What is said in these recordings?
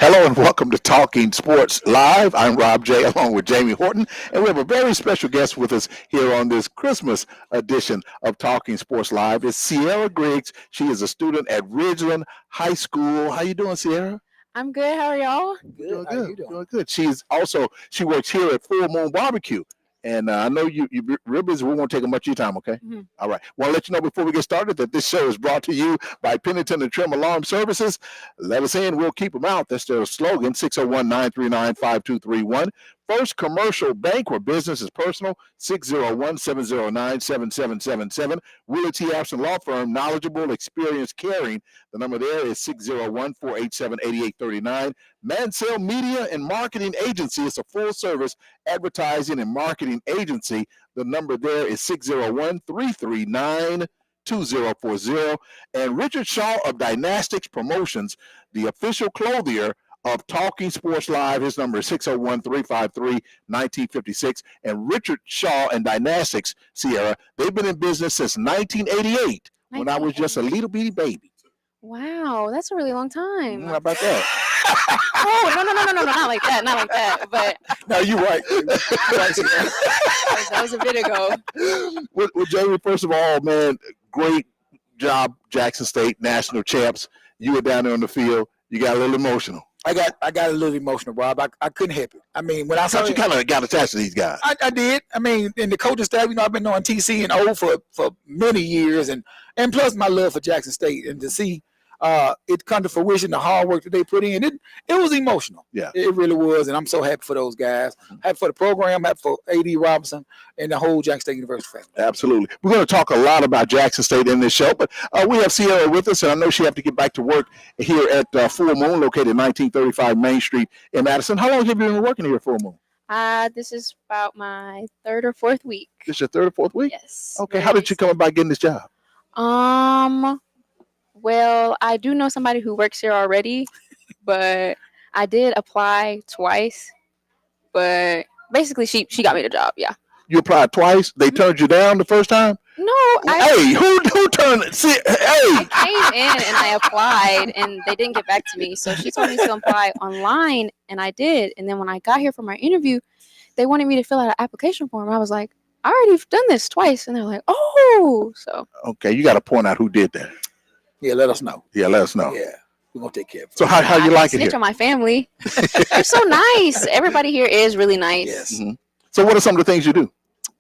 Hello and welcome to Talking Sports Live. I'm Rob J. along with Jamie Horton, and we have a very special guest with us here on this Christmas edition of Talking Sports Live. It's Sierra Griggs. She is a student at Ridgeland High School. How you doing, Sierra? I'm good. How are y'all? Doing good. Doing good. She works here at Full Moon Barbecue. And I know you're real busy. We won't take up much of your time, okay? Mm-hmm. All right. Want to let you know before we get started that this show is brought to you by Pennington and Trim Alarm Services. Let us in, we'll keep them out. That's their slogan, 601-939-5231. First Commercial Bank, where business is personal, 601-709-7777. Willie T. Abson Law Firm, knowledgeable, experienced, caring. The number there is 601-487-8839. Mansell Media and Marketing Agency. It's a full-service advertising and marketing agency. The number there is 601-339-2040. And Richard Shaw of Dynastics Promotions, the official clothier of Talking Sports Live. His number is 601-353-1956. And Richard Shaw and Dynastics, Sierra, they've been in business since 1988 when I was just a little bitty baby. Wow, that's a really long time. How about that? Oh, no, not like that. But no, you're right. that was a bit ago. Well, Jamie, first of all, man, great job, Jackson State national champs. You were down there on the field. You got a little emotional. I got a little emotional, Rob. I couldn't help it. I mean, when I thought you kind of got attached to these guys. I did. I mean, in the coaching staff, I've been knowing TC and O for many years, and plus my love for Jackson State, and to see it come to fruition, the hard work that they put in, it was emotional. Yeah, it really was, and I'm so happy for those guys. Happy for the program, happy for A.D. Robinson and the whole Jackson State University family. Absolutely. We're going to talk a lot about Jackson State in this show, but we have Sierra with us, and I know she have to get back to work here at Full Moon, located at 1935 Main Street in Madison. How long have you been working here at Full Moon? This is about my third or fourth week. This is your third or fourth week? Yes. Okay. How did you come about getting this job? Well, I do know somebody who works here already, but I did apply twice. But basically, she got me the job. Yeah. You applied twice. They turned you down the first time. No. Hey, who turned? Hey. I came in and I applied, and they didn't get back to me. So she told me to apply online, and I did. And then when I got here for my interview, they wanted me to fill out an application form. I was like, I already done this twice, and they're like, oh, so. Okay, you got to point out who did that. Yeah, let us know. Yeah, let us know. Yeah, we're gonna take care of it. So how you like it here? Snitch on my family. They're so nice. Everybody here is really nice. Yes. Mm-hmm. So what are some of the things you do?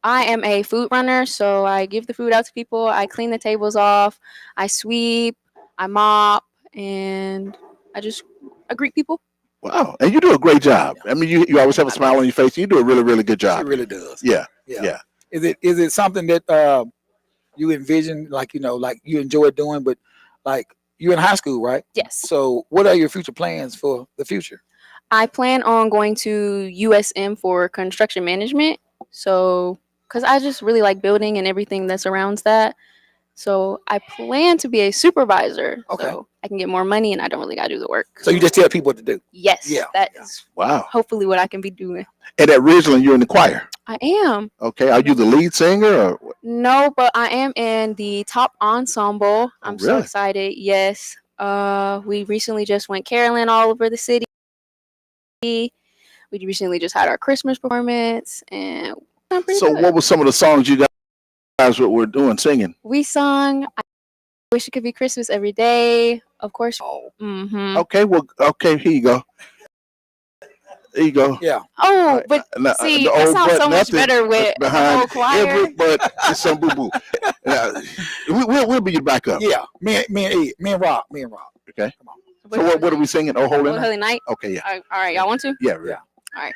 I am a food runner, so I give the food out to people. I clean the tables off. I sweep. I mop, and I greet people. Wow, and you do a great job. I mean, you always have a smile on your face. You do a really, really good job. She really does. Yeah. Is it something that you envision, like you enjoy doing, but like you're in high school, right? Yes. So what are your future plans for the future? I plan on going to USM for construction management. So, because I just really like building and everything that surrounds that. So I plan to be a supervisor. Okay. So I can get more money and I don't really got to do the work. So you just tell people what to do? Yes. Yeah. That's wow. Hopefully what I can be doing. And at Ridgeland, you're in the choir. I am. Okay. Are you the lead singer or what? No, but I am in the top ensemble. I'm so really? excited. Yes. We recently just went caroling all over the city. We recently just had our Christmas performance, and I'm pretty good. What were some of the songs you guys were doing, singing? We sung I Wish It Could Be Christmas Every Day, of course. Mm-hmm. Okay, here you go. There you go. Yeah. Oh, but see, that sounds so much better with the whole choir. But it's some boo-boo. We'll be back up. Yeah, me and Rob. Okay. Come on. So what are we singing? Oh, Holy Night. Okay, yeah. All right, y'all want to? Yeah. All right.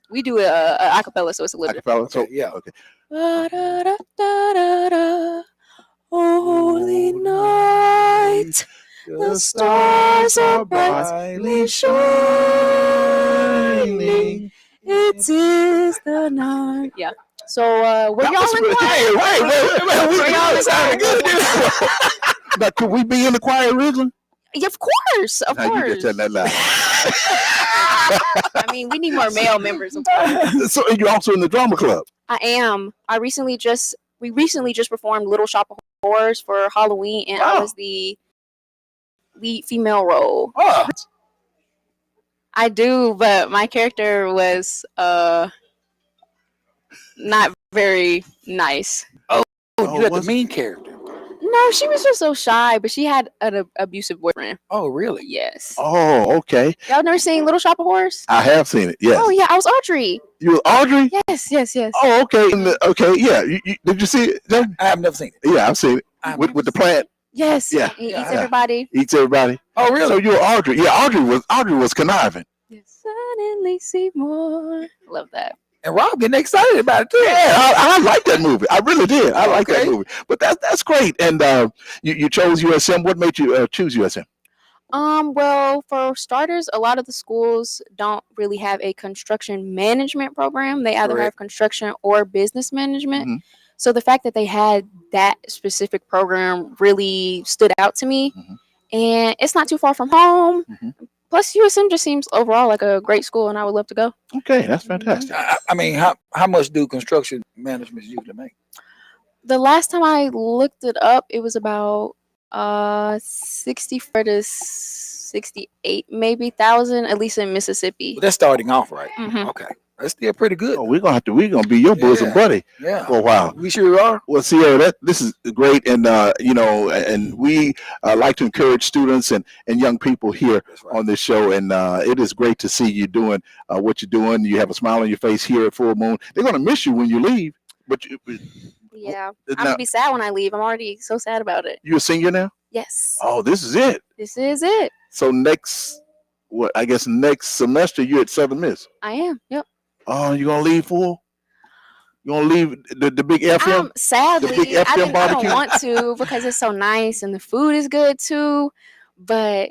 We do a acapella, so it's a little different. So yeah. Okay. Holy night, the stars are brightly shining. It is the night. Yeah. So we're y'all in choir. Wait. We're y'all in choir. Now, could we be in the choir originally? Yeah, of course. You just said that loud. I mean, we need more male members. Of course. So you're also in the drama club? I am. We recently just performed Little Shop of Horrors for Halloween, and I was the lead female role. Oh. I do, but my character was not very nice. Oh, Oh, you had the was it? mean character. No, she was just so shy, but she had an abusive boyfriend. Oh, really? Yes. Oh, okay. Y'all never seen Little Shop of Horrors? I have seen it. Yes. Oh yeah, I was Audrey. You were Audrey? Yes, yes, yes. Oh, okay. Okay, yeah. Did you see it? Jamie? I have never seen it. Yeah, I've seen it. I've With the plant. Yes. Yeah. He Yeah, eats yeah. everybody. Eats everybody. Oh, really? So you were Audrey. Yeah, Audrey was conniving. Yes. Suddenly see more. Love that. And Rob getting excited about it too. Yeah, I like that movie. I really did. I like that Okay. movie. But that's great. And you chose USM. What made you choose USM? Well, for starters, a lot of the schools don't really have a construction management program. They either have Correct. construction or business management. Mhm. So the fact that they had that specific program really stood out to me. Mhm. And it's not too far from home. Mhm. Plus, USM just seems overall like a great school, and I would love to go. Okay, that's fantastic. I mean, how much do construction management usually make? The last time I looked it up, it was about 64 to 68 maybe thousand, at least in Mississippi. Well, that's starting off, right? Mhm. Okay, that's still pretty good. Oh, we're gonna be your bosom Yeah. buddy Yeah, for a while. we sure are. Well, Sierra, this is great, and and we like to encourage students and young people here That's right. on this show, and it is great to see you doing what you're doing. You have a smile on your face here at Full Moon. They're gonna miss you when you leave, but Yeah. I'm now, gonna be sad when I leave. I'm already so sad about it. you're a senior now. Yes. Oh, this is it. This is it. So next semester you're at Southern Miss. I am. Yep. Oh, you gonna leave full? You gonna leave the big FM? Sadly, big FM I don't barbecue? want to because it's so nice and the food is good too. But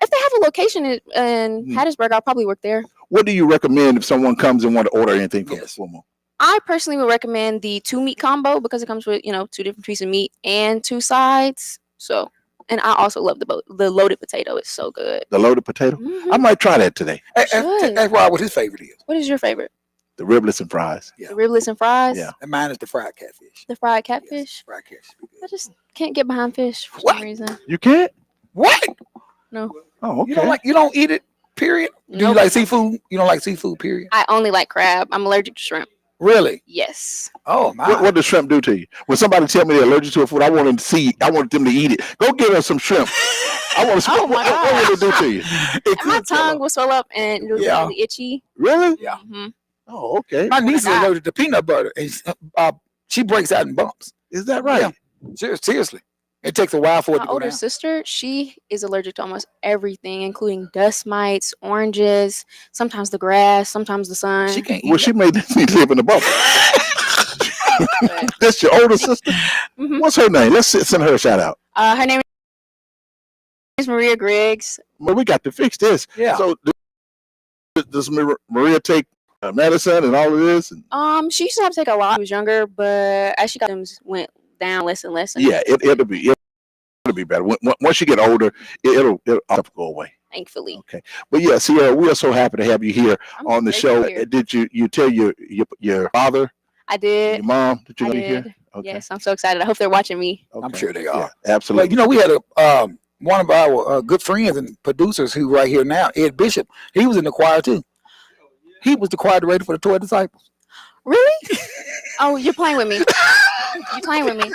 if they have a location in Mhm. Hattiesburg, I'll probably work there. What do you recommend if someone comes and want to order anything from Yes. Full Moon? I personally would recommend the 2 meat combo because it comes with, 2 different pieces of meat and 2 sides. So, and I also love the loaded potato. It's so good. The loaded potato. Mhm. I might try that today. Should. Ask Rob what his favorite is. What is your favorite? The riblets and fries. Yeah. The riblets and fries? Yeah. And mine is the fried catfish. The fried Yes, catfish? fried catfish. be I good. just can't get behind fish for What? some reason. You can't? What? No. Oh, okay. You don't eat it? Period. Do you Nope. like seafood? You don't like seafood? Period. I only like crab. I'm allergic to shrimp. Really? Yes. Oh my. What does shrimp do to you? When somebody tell me they're allergic to a food, I want them to see. I want them to eat it. Go get us some shrimp. I want to. Oh my what will it do to you? It And my could kill tongue her. will swell up and it'll Yeah. be really itchy. Really? Yeah. hmm Oh, okay. My niece is God. allergic to peanut butter, and she breaks out in bumps. Is that right? Yeah. Seriously, it takes a while for it My to go older down. sister, she is allergic to almost everything, including dust mites, oranges, sometimes the grass, sometimes the sun. She can't eat. Well, she made me live in the bubble. But, That's your older sister. mhm. What's her name? Let's send her a shout out. Her name is Maria Griggs. Well, we got to fix this. Yeah. So does Maria take medicine and all of this? And, She used to have to take a lot when she was younger, but as she got them went down less and less. And yeah, it'll be better. Once you get older, it'll all go away. thankfully. Okay, but yeah, Sierra, we are so happy to have you here I'm on the great show. to be here. Did you tell your father, I did. your mom that you're I going to hear? did. Okay. Yes, I'm so excited. I hope they're watching me. I'm Okay. sure they Yeah, are. absolutely. But we had one of our good friends and producers who right here now, Ed Bishop. He was in the choir too. He was the choir director for the 12 Disciples. Really? Oh, you're playing with me. You're playing with me.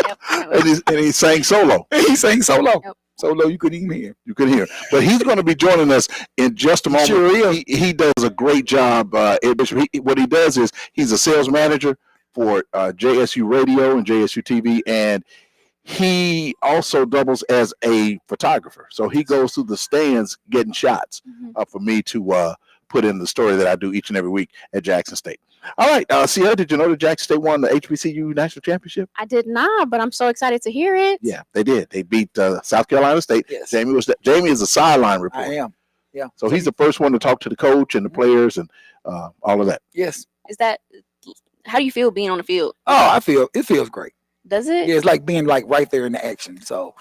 Yep. playing with me. And he sang solo. He sang solo. Yep. Solo, you couldn't even hear. You can hear, but he's going to be joining us in just a moment. Sure is. He does a great job. Ed Bishop. What he does is he's a sales manager for JSU Radio and JSU TV, and he also doubles as a photographer. So he goes through the stands getting shots Mhm. for me to put in the story that I do each and every week at Jackson State. All right, Sierra, did you know that Jackson State won the HBCU national championship? I did not, but I'm so excited to hear it. Yeah, they did. They beat South Carolina State. Yes. Jamie is a sideline I reporter. am. Yeah. So he's the first one to talk to the coach and the players and all of that. Yes. Is that how do you feel being on the field? Oh, it feels great. Does it? Yeah, it's like being like right there in the action. So,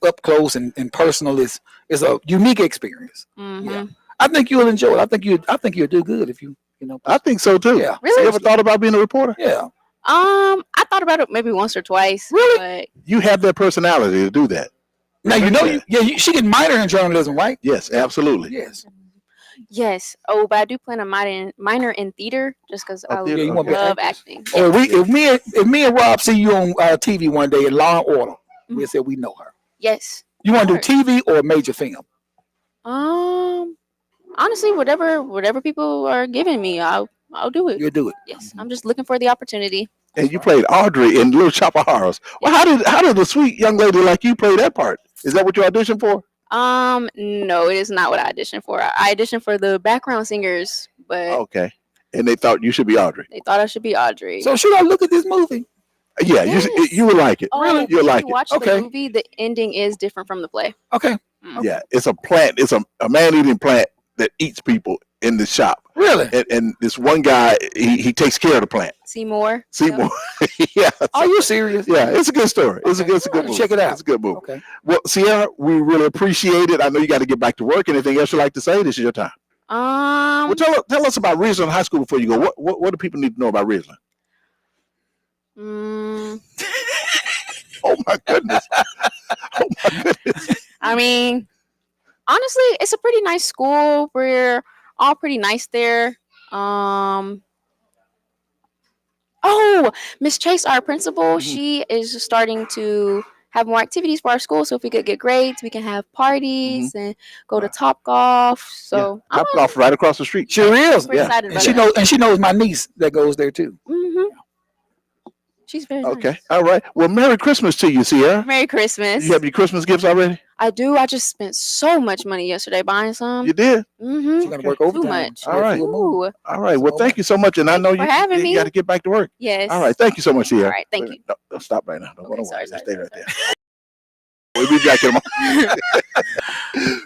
up close and personal is a unique experience. Mm-hmm. Yeah. I think you'll enjoy it. I think you'll do good if you. I think so too. Yeah. Really? You ever thought about being a reporter? Yeah. I thought about it maybe once or twice. Really? But You have that personality to do that. Now she can minor in journalism, right? Yes, absolutely. Yes. Yes. Oh, but I do plan a minor in theater just because I theater, you wanna be love acting. Or if me and Rob see you on TV one day in Law and Order, we'll say we know her. Yes. You want to do TV or major film? Honestly, whatever people are giving me, I'll do it. You'll do it. Yes. I'm just looking for the opportunity. And you played Audrey in Little Shop of Horrors. Well, how did a sweet young lady like you play that part? Is that what you auditioned for? No, it is not what I auditioned for. I auditioned for the background singers, but Okay. And they thought you should be Audrey. they thought I should be Audrey. So should I look at this movie? Yeah, Yes. you would like it. Oh, Really? You'll if like you it. watch Okay. the movie, the ending is different from the play. Okay. Yeah, it's a plant. It's a man-eating plant that eats people in the shop. Really? And this one guy, he takes care of the plant. Seymour. Seymour. Yeah. Are you serious? Yeah, it's a good story. It's a good movie. Check it out. It's a good movie. Okay. Well, Sierra, we really appreciate it. I know you got to get back to work. Anything else you'd like to say? This is your time. Well, tell us about Ridgeland High School before you go. What do people need to know about Ridgeland? Oh my goodness. Oh my goodness. I mean, honestly, it's a pretty nice school. We're all pretty nice there. Oh, Miss Chase, our principal, she is starting to have more activities for our school. So if we could get grades, we can have parties and go to Top Golf. So I'm Top Golf right across the street. Sure is. pretty excited about And she knows my niece that goes there too. She's very Okay. nice. All right. Well, Merry Christmas to you, Sierra. Merry Christmas. You have your Christmas gifts already? I do. I just spent so much money yesterday buying some. You did? Mm-hmm. She's gonna work overtime. Too much. All right. Ooh. All right. Well, thank you so much. And I know for having me. got to get back to work. Yes. All right. Thank you so much, Sierra. All right. Thank you. No, don't stop right now. Don't go Okay, nowhere. sorry, Just stay sorry, right there. We'll be back in a moment.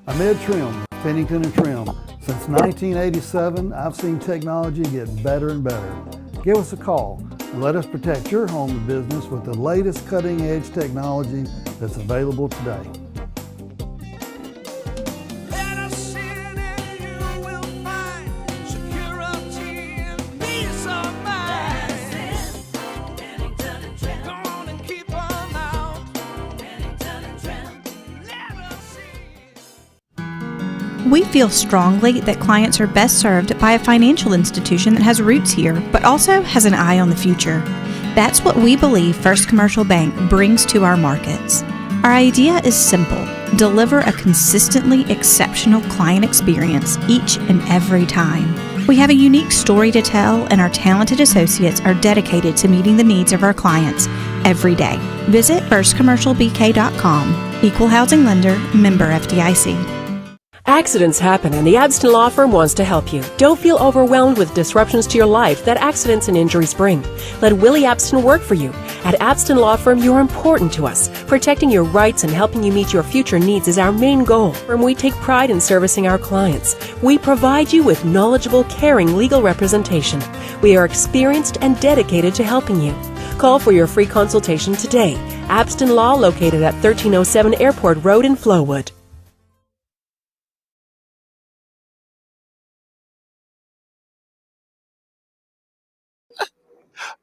Ahmed Trim, Pennington and Trim. Since 1987, I've seen technology get better and better. Give us a call and let us protect your home and business with the latest cutting-edge technology that's available today. We feel strongly that clients are best served by a financial institution that has roots here, but also has an eye on the future. That's what we believe First Commercial Bank brings to our markets. Our idea is simple: deliver a consistently exceptional client experience each and every time. We have a unique story to tell, and our talented associates are dedicated to meeting the needs of our clients every day. Visit firstcommercialbk.com. Equal housing lender, member FDIC. Accidents happen, and the Abston Law Firm wants to help you. Don't feel overwhelmed with disruptions to your life that accidents and injuries bring. Let Willie Abston work for you. At Abston Law Firm, you're important to us. Protecting your rights and helping you meet your future needs is our main goal. And we take pride in servicing our clients. We provide you with knowledgeable, caring legal representation. We are experienced and dedicated to helping you. Call for your free consultation today. Abston Law, located at 1307 Airport Road in Flowood.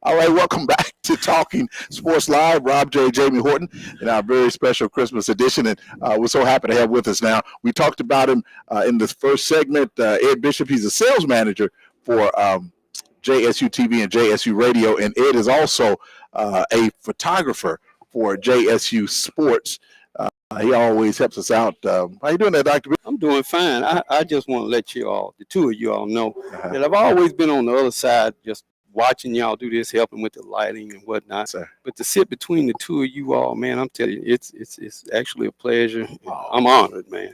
All right, welcome back to Talking Sports Live. Rob J. Jamie Horton in our very special Christmas edition, and we're so happy to have with us now. We talked about him in this first segment. Ed Bishop, he's a sales manager for JSU TV and JSU Radio, and Ed is also a photographer for JSU Sports. He always helps us out. How you doing there, Dr. B? I'm doing fine. I just want to let you all, the two of you all know that I've always been on the other side, just watching y'all do this, helping with the lighting and whatnot. Sir. But to sit between the two of you all, man, I'm telling you, it's actually a pleasure. I'm honored, man.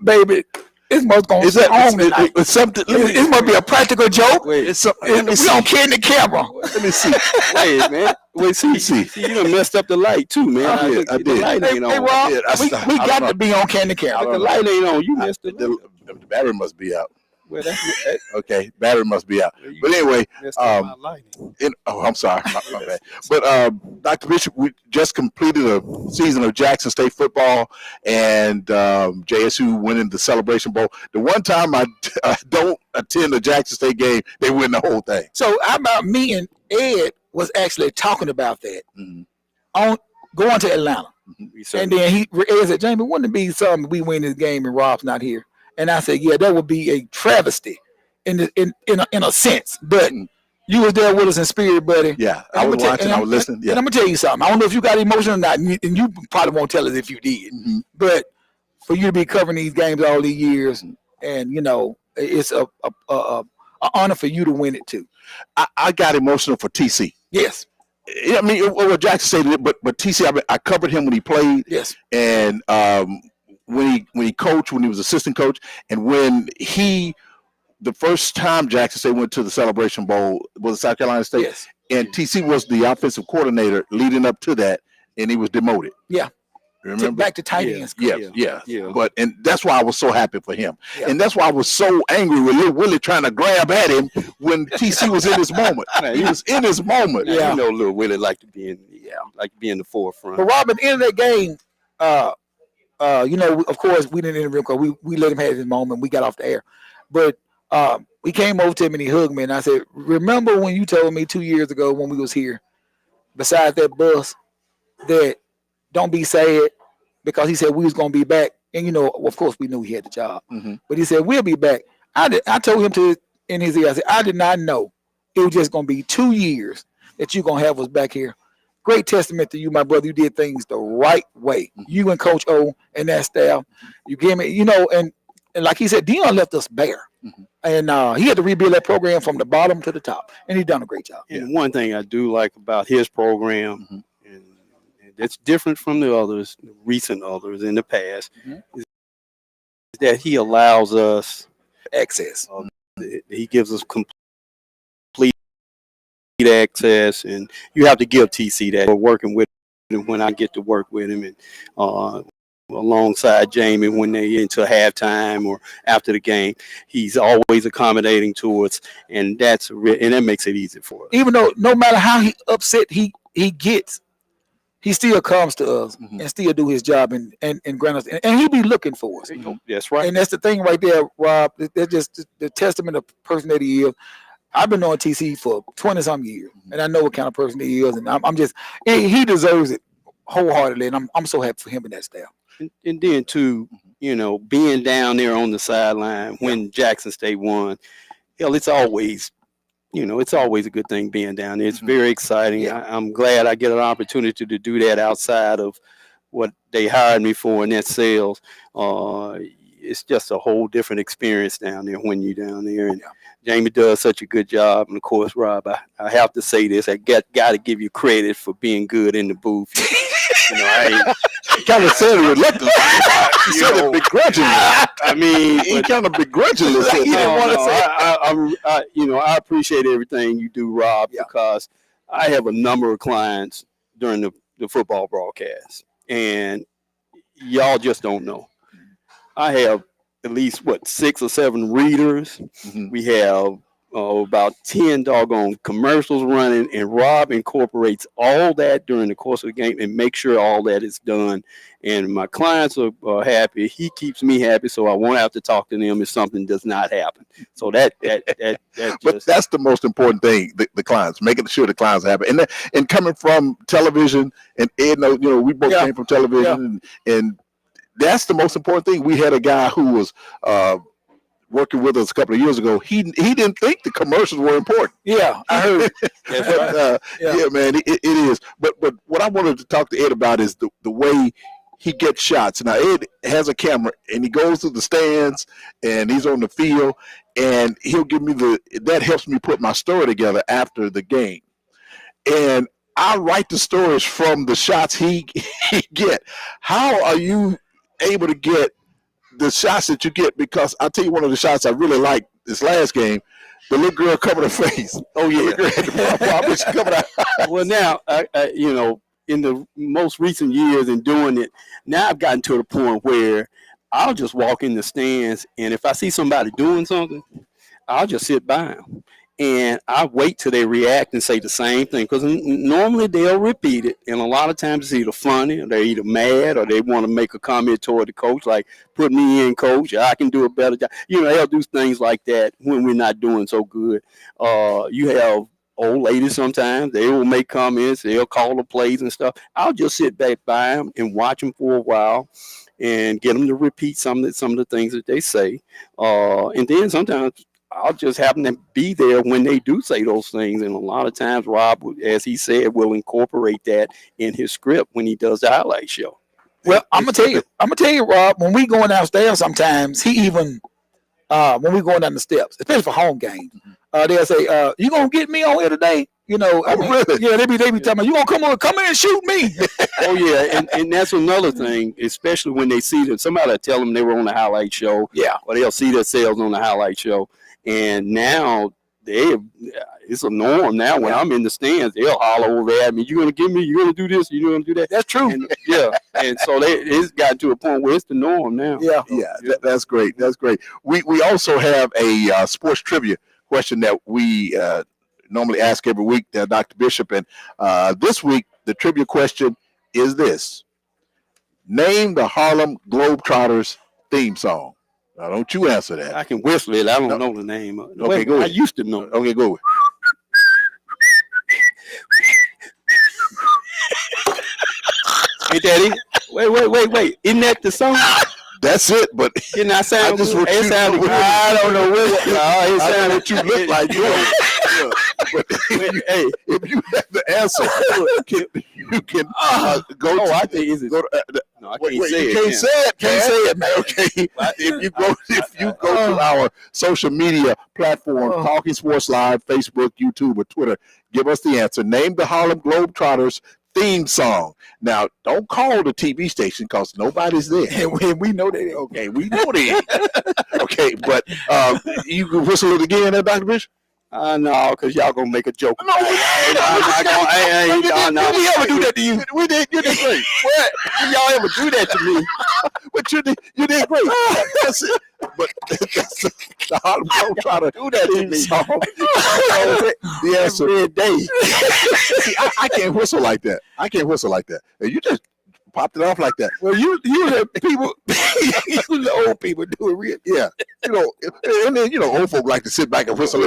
Baby, it must go on tonight. It's something. It must be a practical joke. Wait, We don't care in the camera. Let me see. wait, man. Wait, see, you done messed up the light too, man. I did. The light ain't Hey, on. Rob, Yeah, we got to be on Candy But Camera. the light ain't on. You messed it up. The battery must be out. Well, that, Okay, battery must be out. you But anyway, messed up my lighting. I'm sorry, my bad. But Dr. Bishop, we just completed a season of Jackson State football, and JSU winning the Celebration Bowl. The one time I don't attend a Jackson State game, they win the whole thing. So how about me and Ed was actually talking about that going to Atlanta. We And then he said, Jamie, wouldn't it be something we win this game and Rob's not here? And I said, yeah, that would be a travesty in a sense. But you was there with us in spirit, buddy. Yeah, I was watching. I was listening. Yeah. And I'm gonna tell you something. I don't know if you got emotional or not, and you probably won't tell us if you did. But for you to be covering these games all these years, and you know, it's a honor for you to win it too. I got emotional for TC. Yes. I mean, what Jackson said, but TC, I covered him when he played. Yes. And when he coached, when he was assistant coach, and when the first time Jackson State went to the Celebration Bowl was South Carolina State. Yes. And TC was the offensive coordinator leading up to that, and he was demoted. Yeah. Remember? Back to tight ends. Yeah. And that's why I was so happy for him. Yeah. And that's why I was so angry with Lil Willie trying to grab at him when TC was in his moment. He was in his moment. Yeah. You know, Lil Willie like to be in the forefront. But Rob, at the end of that game, you know, of course, we didn't interview him because we let him have his moment. We got off the air. But he came over to me and he hugged me. And I said, remember when you told me 2 years ago when we was here, beside that bus, that don't be sad, because he said we was going to be back. And, you know, of course, we knew he had the job. But he said, we'll be back. I told him in his ear, I said, I did not know it was just going to be 2 years that you're going to have us back here. Great testament to you, my brother. You did things the right way. You and Coach O and that staff. You gave me, you know, and like he said, Dion left us bare. And he had to rebuild that program from the bottom to the top. And he done a great job. And one thing I do like about his program, and it's different from the others, the recent others in the past, is that he allows us access. He gives us complete access, and you have to give TC that. We're working with him when I get to work with him, and alongside Jamie when they get into halftime or after the game, he's always accommodating to us, and that makes it easy for us. Even though no matter how upset he gets, he still comes to us and still do his job and grant us, and he be looking for us. That's right. And that's the thing right there, Rob. That's just the testament of the person that he is. I've been on TC for 20-some years, and I know what kind of person he is, and I'm just he deserves it wholeheartedly, and I'm so happy for him and that staff. And then too, you know, being down there on the sideline when Jackson State won, hell, it's always a good thing being down there. It's very exciting. I'm glad I get an opportunity to do that outside of what they hired me for, and that's sales. It's just a whole different experience down there when you're down there. And Jamie does such a good job. And of course, Rob, I have to say this. I got to give you credit for being good in the booth. You know, I kind of said it reluctantly. He said it begrudgingly. I mean, he kind of begrudgingly said he didn't want to say. I appreciate everything you do, Rob, because I have a number of clients during the football broadcast, and y'all just don't know. I have at least 6 or 7 readers. We have about 10 doggone commercials running, and Rob incorporates all that during the course of the game and make sure all that is done. And my clients are happy. He keeps me happy, so I won't have to talk to them if something does not happen. So that but that's the most important thing. The clients, making sure the clients are happy, and coming from television, and Ed, you know, we both came from television, and that's the most important thing. We had a guy who was working with us a couple of years ago. He didn't think the commercials were important. Yeah, I heard. But, yeah, man, it is. But what I wanted to talk to Ed about is the way he gets shots. Now, Ed has a camera, and he goes to the stands, and he's on the field, and he'll give me that helps me put my story together after the game. And I write the stories from the shots he get. How are you able to get the shots that you get? Because I'll tell you one of the shots I really liked this last game, the little girl covered her face. Oh, yeah. The girl had the covered her. Well, now, you know, in the most recent years in doing it, now I've gotten to the point where I'll just walk in the stands, and if I see somebody doing something, I'll just sit by them. And I wait till they react and say the same thing, because normally they'll repeat it. And a lot of times it's either funny, or they're either mad, or they want to make a comment toward the coach, like, put me in, coach, I can do a better job. You know, they'll do things like that when we're not doing so good. You have old ladies sometimes, they will make comments, they'll call the plays and stuff. I'll just sit back by them and watch them for a while and get them to repeat some of the things that they say. And then sometimes I'll just happen to be there when they do say those things. And a lot of times Rob, as he said, will incorporate that in his script when he does the highlight show. Well, I'm gonna tell you, Rob, when we going downstairs sometimes, he even when we going down the steps, especially for home games, they'll say, you gonna get me on here today? You know, I mean, really? Yeah, they be telling me, you gonna come in and shoot me. Oh yeah, and that's another thing, especially when they see that somebody will tell them they were on the highlight show, Yeah. or they'll see themselves on the highlight show, and now it's a norm now. When I'm in the stands, they'll holler over at me, "You gonna give me? You gonna do this? You gonna do that?" That's true. And, yeah, and so it's gotten to a point where it's the norm now. Yeah. That's great. That's great. We also have a sports trivia question that we normally ask every week, Dr. Bishop, and this week the trivia question is this: name the Harlem Globetrotters theme song. Now, don't you answer that. I can whistle it. I don't know the name of it. Okay, go ahead. I used to know. Okay, go. Ain't that it? Wait. Isn't that the song? That's it. But Didn't I sound just good? what It you- sounded good. I don't know what. No, it I know sounded what you look like. You know. Yeah. But Hey, if you have the answer, you can go. oh, to, I think is it. go to, No, I wait, can't say you it. can't can say it. Can't say it, man. Okay. If you go to our social media platform, Talking Sports Live, Facebook, YouTube, or Twitter, give us the answer. Name the Harlem Globetrotters theme song. Now, don't call the TV station because nobody's there. And we know that. Okay, we know that. Okay, but you can whistle it again, Dr. Bishop? No, because y'all gonna make a joke. No, we No. Did we ever do that to you? We did. You did great. What? Did y'all ever do that to me? But you did great. That's it. But that's the Harlem Globetrotter Do that to theme me. song. The answer. See, I can't whistle like that. I can't whistle like that. And you just popped it off like that. Well, you the people, you the old people do it real. Yeah. You know, and then, old folk like to sit back and whistle.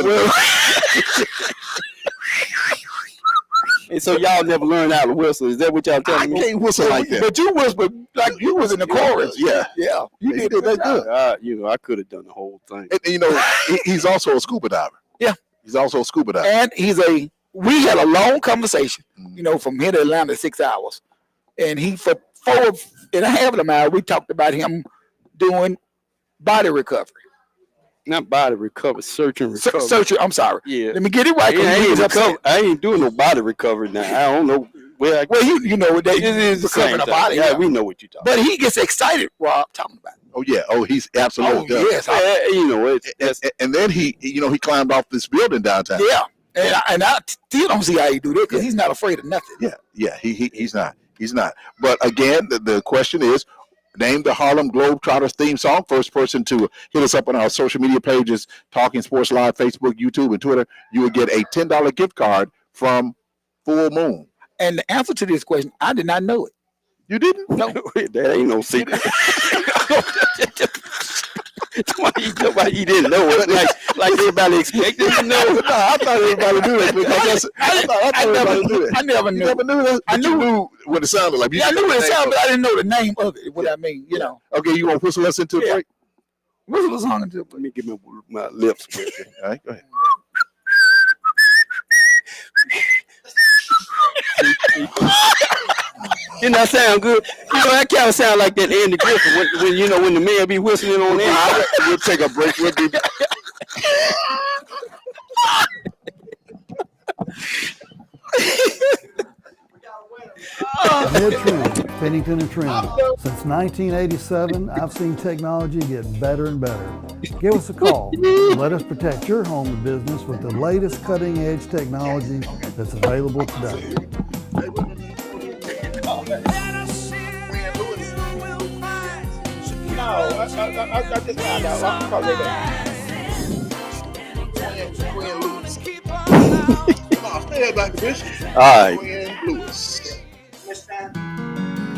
And so y'all never learned how to whistle. Is that what y'all I telling me? can't whistle like that. But you whispered like you was in the chorus. Yeah. Yeah. You did that good. I could have done the whole thing. And, he's also a scuba diver. Yeah. He's also a scuba diver. And we had a long conversation, from here to Atlanta, 6 hours. And he, for 4.5 of them hours, we talked about him doing body recovery. Not body recovery, search and recovery. I'm sorry. Yeah. Let me get it right. 'cause I he was ain't, upset. I ain't doing no body recovery now. I don't know where I Well, you know they It is the recovering same the thing. body. Yeah, we know what you're talking But he gets excited, Rob, talking about it. Oh, yeah. Oh, he's absolutely does. yes. And then he climbed off this building downtown. Yeah. And I still don't see how he do that because he's not afraid of nothing. Yeah. He's not. He's not. But again, the question is, name the Harlem Globetrotters theme song. First person to hit us up on our social media pages, Talking Sports Live, Facebook, YouTube, and Twitter, you will get a $10 gift card from Full Moon. And the answer to this question, I did not know it. You didn't? No. That ain't no secret. Nobody didn't know it. Like everybody expected to know. No, I thought everybody knew that because I thought everybody knew that. I never You knew. never knew that? I But you knew what it sounded like. You Yeah, I knew knew what it the name sounded, of but I didn't know the name of it. What I mean, Okay, you want to whistle us into a Yeah. break? What's the song until? Let me get my lips with it. All right, go ahead. Didn't that sound good? That kind of sound like that Andy Griffin when the man be whistling on there. We'll take a break. We'll be Mid-trim, Pennington and Trim. Since 1987, I've seen technology get better and better. Give us a call. Let us protect your home and business with the latest cutting-edge technology that's available today. All right.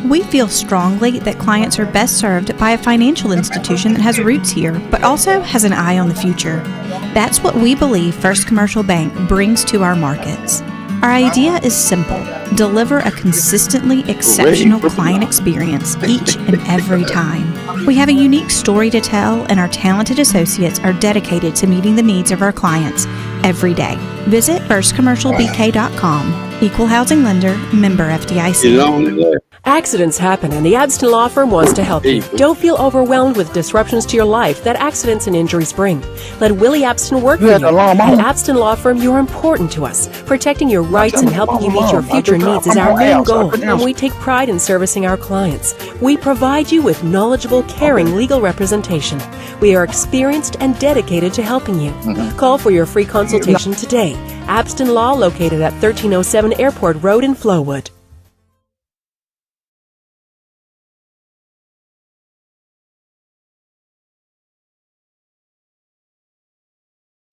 We feel strongly that clients are best served by a financial institution that has roots here, but also has an eye on the future. That's what we believe First Commercial Bank brings to our markets. Our idea is simple: deliver a consistently exceptional client experience each and every time. We have a unique story to tell, and our talented associates are dedicated to meeting the needs of our clients every day. Visit firstcommercialbk.com. Equal housing lender, member FDIC. Accidents happen, and the Abston Law Firm wants to help you. Don't feel overwhelmed with disruptions to your life that accidents and injuries bring. Let Willie Abston work for you. At Abston Law Firm, you're important to us. Protecting your rights and helping you meet your future needs is our main goal, and we take pride in servicing our clients. We provide you with knowledgeable, caring legal representation. We are experienced and dedicated to helping you. Call for your free consultation today. Abston Law, located at 1307 Airport Road in Flowood.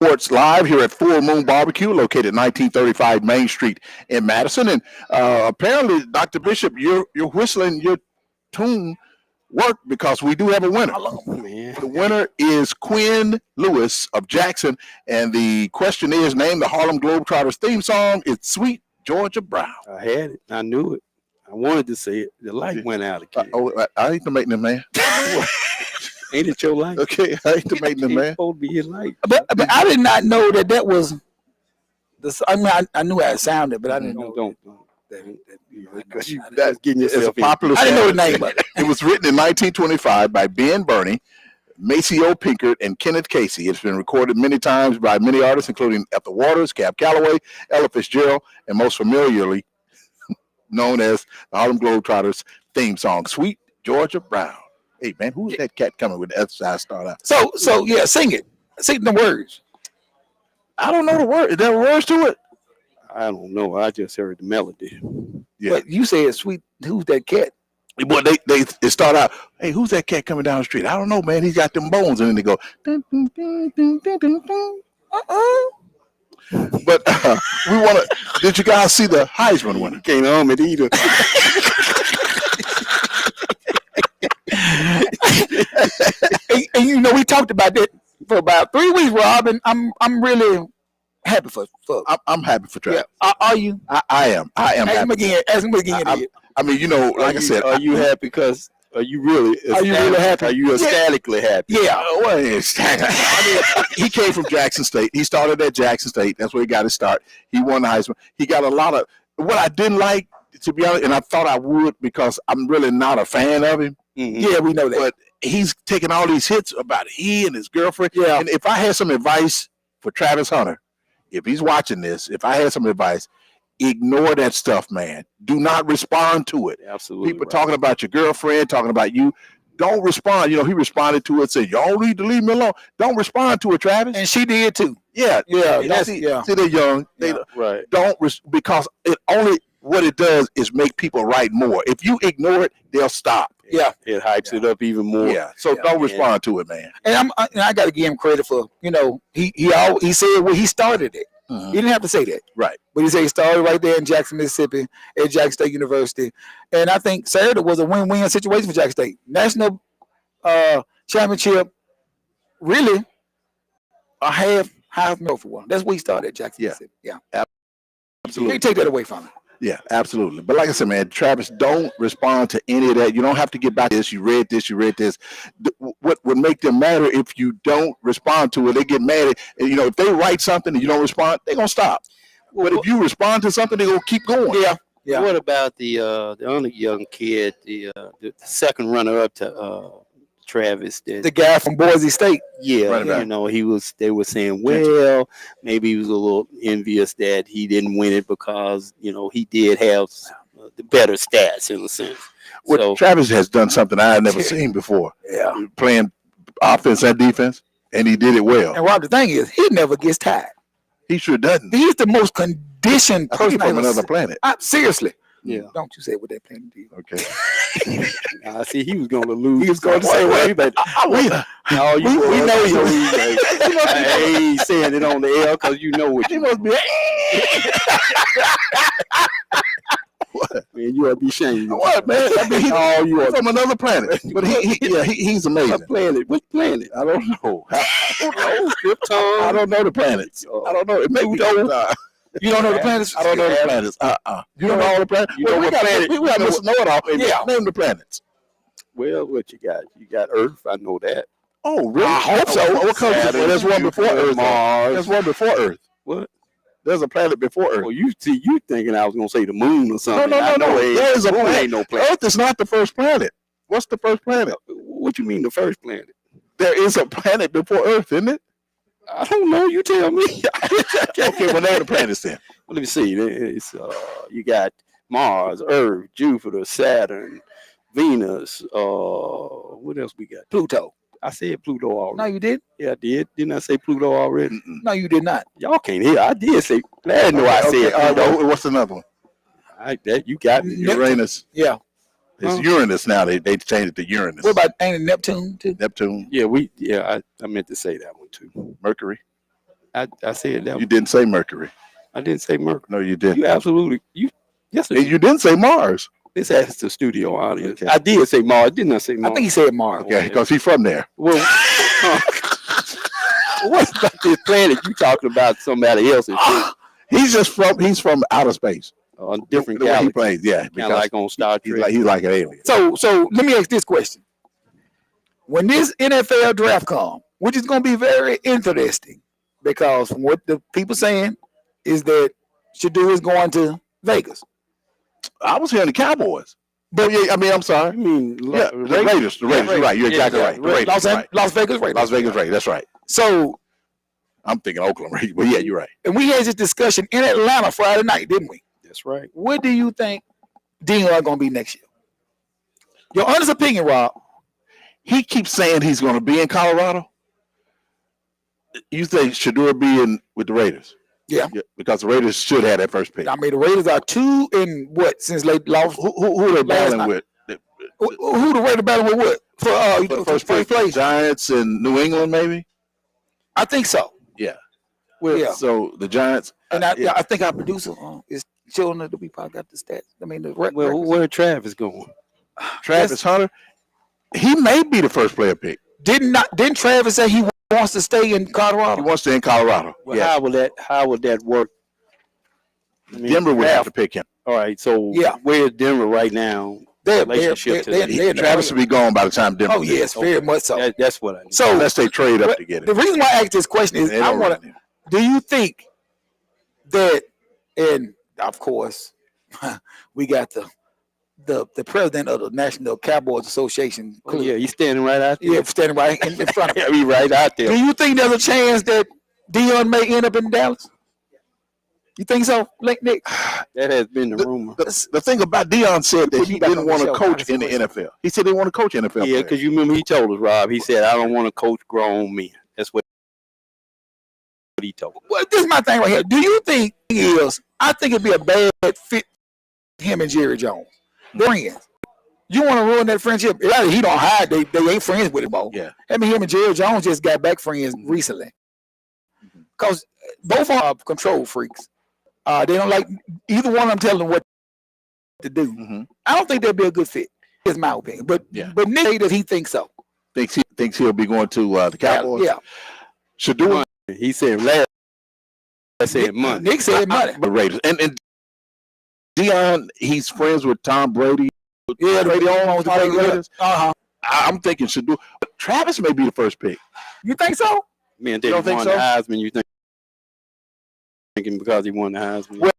Sports Live here at Full Moon Barbecue, located 1935 Main Street in Madison. And apparently, Dr. Bishop, you're whistling your tune worked because we do have a winner. The winner is Quinn Lewis of Jackson. And the question is, name the Harlem Globetrotters theme song. It's Sweet Georgia Brown. I had it. I knew it. I wanted to say it. The light went out again. I ain't the maintenance man. Ain't it your light? Okay, I ain't the maintenance man. Supposed to be your light. But I did not know that was the. I mean, I knew how it sounded, but I didn't know. Don't. Because that's getting yourself popular. I didn't know the name of it. It was written in 1925 by Ben Burney, Maceo Pinkert, and Kenneth Casey. It's been recorded many times by many artists, including Ethel Waters, Cab Calloway, Ella Fitzgerald, and most familiarly known as the Harlem Globetrotters theme song, Sweet Georgia Brown. Hey, man, who's that cat coming with the other side start out? So yeah, sing it. Sing the words. I don't know the word. Is there words to it? I don't know. I just heard the melody. Yeah. But you say it's sweet. Who's that cat? Well, they start out, hey, who's that cat coming down the street? I don't know, man. He's got them bones. And then they go, dun, dun, dun, dun, dun, dun, dun. But we want to, did you guys see the Heisman winner? Can't hum it either. and you know, we talked about that for about 3 weeks, Rob, and I'm really happy for. I'm happy for Travis. Yeah. Are you? I am. Ask happy. him again. Ask him again. I mean, you know, like I said, are you happy because? Are you really happy? Are you ecstatically happy? Yeah. Well, I mean, he came from Jackson State. He started at Jackson State. That's where he got his start. He won the Heisman. He got a lot of what I didn't like, to be honest, and I thought I would because I'm really not a fan of him. Mm-hmm. Yeah, we know that. But he's taking all these hits about he and his girlfriend. Yeah. And if I had some advice for Travis Hunter, if he's watching this, if I had some advice, ignore that stuff, man. Do not respond to it. Absolutely. People talking about your girlfriend, talking about you. Don't respond. You know, he responded to it, said, y'all need to leave me alone. Don't respond to it, Travis. And she did too. Yeah. See, they're young. They right. Don't, because it only, what it does is make people write more. If you ignore it, they'll stop. Yeah. It hypes it up even more. Yeah. So don't respond to it, man. And I got to give him credit for, you know, he said where he started it. Mm-hmm. He didn't have to say that. Right. But he said he started right there in Jackson, Mississippi at Jackson State University. And I think Saturday was a win-win situation for Jackson State. National championship, really a half mile for one. That's where he started at Jackson, Mississippi. Yeah. Absolutely. Can't take that away from him. Yeah, absolutely. But like I said, man, Travis, don't respond to any of that. You don't have to get back to this. You read this. What would make them matter if you don't respond to it? They get mad at, and, you know, if they write something and you don't respond, they're going to stop. But if you respond to something, they're going to keep going. Yeah. What about the other young kid, the second runner-up to Travis? The guy from Boise State. Yeah, right. You know, they were saying, well, maybe he was a little envious that he didn't win it because, you know, he did have the better stats in a sense. Well, So Travis has done something I had never seen before. Yeah. Playing offense and defense, and he did it well. And Rob, the thing is, he never gets tired. He sure doesn't. He's the most conditioned I think person he's from another planet. Seriously. yeah. Don't you say what that planet is. Okay. I see he was going to lose. He was going to say what? but We know you. I ain't saying it on the air because you know what He you must be. man. You ought to be ashamed. What, man? I mean, he's from another planet. But he's amazing. What planet? Which planet? I don't know. Oh, Krypton. I don't know the planets. I don't know. It may be Pluto. You don't know the planets? I don't know the planets. You don't know all the planets. You know what planet? We got Mr. Know-it-all. Yeah. Name the planets. Well, what you got? You got Earth. I know that. Oh, really? I hope so. What comes Saturn, before? There's one before Jupiter, Earth. Mars. There's one before Earth. What? There's a planet before Earth. Well, you thinking I was gonna say the moon or something? No. There is a moon planet. ain't no planet. Earth is not the first planet. What's the first planet? What you mean the first planet? There is a planet before Earth, isn't it? I don't know. You tell me. Okay, well, name the planets then. Well, let me see. It's you got Mars, Earth, Jupiter, Saturn, Venus. What else we got? Pluto. I said Pluto already. No, you did. Yeah, I did. Didn't I say Pluto already? No, you did not. Y'all can't hear. I did say. I know I said Pluto. What's another one? That you got me. Uranus. Yeah. It's Uranus now. They changed it to Uranus. What about ain't it Neptune too? Neptune, Yeah, I meant to say that one too. Mercury? I said that You one. didn't say Mercury. I didn't say Mercury. No, you didn't. You absolutely yes. And you didn't say Mars. This asks the studio audience. Okay. I did say Mars. Didn't I say Mars? I think he said Mars. Okay, because he's from there. Well, what about this planet you talking about? Somebody else? He's from outer space. Different the way he galaxy. plays, yeah. Kind Because of like on Star Trek. he's like an alien. So let me ask this question. When this NFL draft comes, which is going to be very interesting, because from what the people saying is that Shadou is going to Vegas. I was hearing the Cowboys. But yeah, I mean, I'm I sorry. mean, Yeah, the Raiders. The Raiders. You're right. You're exactly right. The Raiders. Right. Las Vegas Raiders. Las Vegas Raiders. That's right. So, I'm thinking Oakland Raiders. But yeah, you're right. and we had this discussion in Atlanta Friday night, didn't we? That's right. What do you think Dion going to be next year? Your honest opinion, Rob. He keeps saying he's going to be in Colorado. You think Shador be in with the Raiders? Yeah. Because the Raiders should have that first pick. I mean, the Raiders are 2 in what since they lost. Who they battling night. with? Who the Raiders battling with what? For first place? Giants and New England, maybe? I think so. Yeah. Well, Yeah. so the Giants. And I think our producer is showing that we probably got the stats. I mean, Well, where Travis going? Travis Hunter, he may be the first player pick. Didn't Travis say he wants to stay in He Colorado? wants to in Colorado. Well, Yeah. how would that work? I mean, Denver would have to pick him. All right. So Yeah. where's Denver right now? Relationship to the Travis will be gone by the time Denver. Oh yes, very much so. That's what I need. So Unless they trade up to get the it. reason why I asked this question is They I don't want run to. him. Do you think that, and of course, we got the president of the National Cowboys Association. Oh, yeah, he's standing right out there. Yeah, standing right in front of Yeah, him. he right out there. Do you think there's a chance that Dion may end up in Dallas? You think so, Nick? That has been the rumor. The thing about Dion said that Put he me back didn't on the want to show. coach in the Honestly. NFL. He said he didn't want to coach NFL. Yeah, players. because you remember he told us, Rob. He said, "I don't want to coach grown men." That's what he told us. Well, this is my thing right here. Do you think I think it'd be a bad fit him and Jerry Jones. Friends. You want to ruin that friendship? He don't hide. They ain't friends with him, bro. Yeah. I mean, him and Jerry Jones just got back friends recently. Because both are control freaks. They don't like either one of them telling them what to do. Mm-hmm. I don't think that'd be a good fit. Is my opinion. But Yeah. but Nick say that he thinks so. Thinks he'll be going to the Cowboys. Yeah. Should do it. He said last. I said money. Nick said money. The Raiders and Dion, he's friends with Tom Brady. Yeah, Brady on with the Raiders. Uh-huh. I'm thinking should do. But Travis may be the first pick. You think so? Man, You they don't think won so? the Heisman. You thinking because he won the Heisman? Well,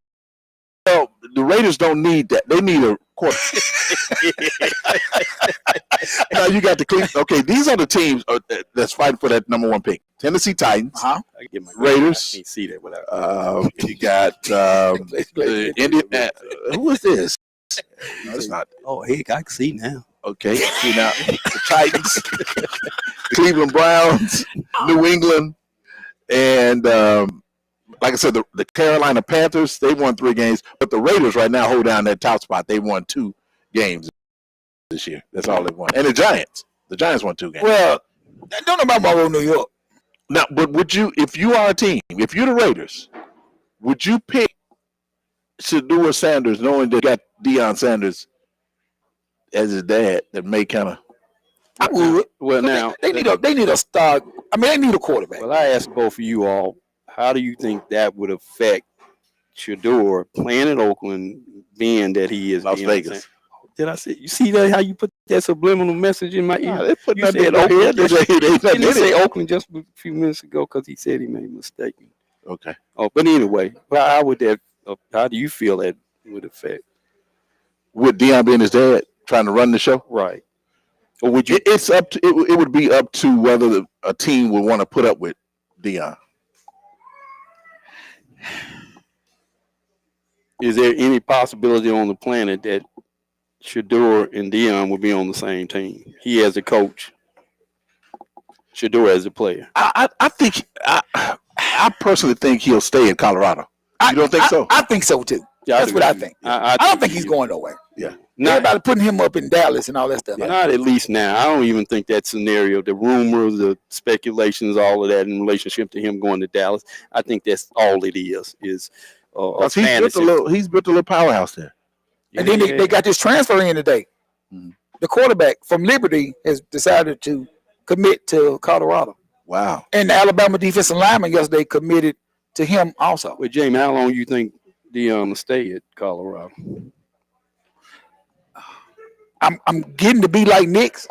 Well, the Raiders don't need that. They need a quarterback. Now you got the Cleveland. Okay, these are the teams that's fighting for that number one pick. Tennessee Titans, Uh-huh. I get my Raiders. I can't see that without. You got the Indian. Who is this? No, it's not. Oh, heck, I can see now. Okay, see now the Titans, Cleveland Browns, New England, and like I said, the Carolina Panthers. They won 3 games, but the Raiders right now hold down that top spot. They won 2 games this year. That's all they won. And the Giants won 2 games. Well, don't know about Buffalo, New York. Now, but would you, if you are a team, if you're the Raiders, would you pick Shedeur Sanders, knowing they got Deion Sanders as his dad? That may kind of. I would. Well, now They need a star I mean, they need a quarterback. Well, I ask both of you all, how do you think that would affect Shador playing in Oakland, being that he is Las being Vegas. Did I say? You see that? How you put that subliminal message in my ear? They put You that said in their Oakland. head. They Didn't did say it. Oakland just a few minutes ago because he said he made a mistake. Okay. Oh, but anyway, how would that? How do you feel that would affect? With Deion being his dad, trying to run the show. Right. Or would you? It's up to it would be up to whether a team would want to put up with Deion. Is there any possibility on the planet that Shador and Deion would be on the same team? He as a coach, Shador as a player. I think I personally think he'll stay in Colorado. You don't think so? I think so too. Yeah, That's what I think. I don't think he's going nowhere. Yeah. Everybody putting him up in Dallas and all that stuff. Not at least now. I don't even think that scenario, the rumors, the speculations, all of that in relationship to him going to Dallas. I think that's all it is a fantasy. He's built a little powerhouse there. And then they got this transfer in today. Mhm. The quarterback from Liberty has decided to commit to Colorado. Wow. And the Alabama defensive lineman yesterday committed to him also. Well, Jamie, how long you think Deion will stay at Colorado? I'm getting to be like Knicks.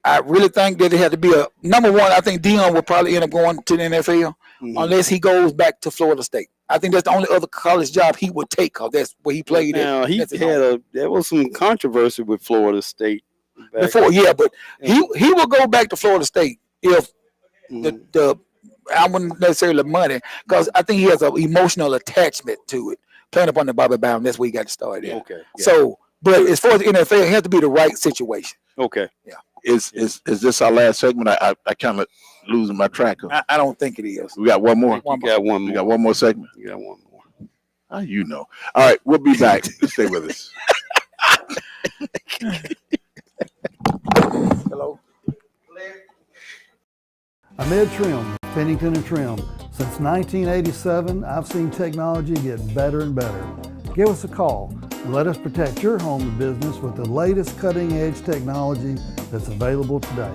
I really think that it had to be a number one. I think Deion would probably end up going to the NFL unless he goes back to Florida State. I think that's the only other college job he would take because that's where he played. Now there was some controversy with Florida State before, but he will go back to Florida State if the I wouldn't necessarily the money because I think he has an emotional attachment to it. Playing up on the Bobby Brown, that's where he got started. Okay. Yeah. So, but as far as the NFL, it has to be the right situation. Okay. Yeah. Is this our last segment? I kind of losing my track. I don't think it is. We got one more. We got one more segment. You got one more. How you know? All right, we'll be back. Stay with us. Hello. Amid Trim, Pennington and Trim. Since 1987, I've seen technology get better and better. Give us a call and let us protect your home and business with the latest cutting-edge technology that's available today.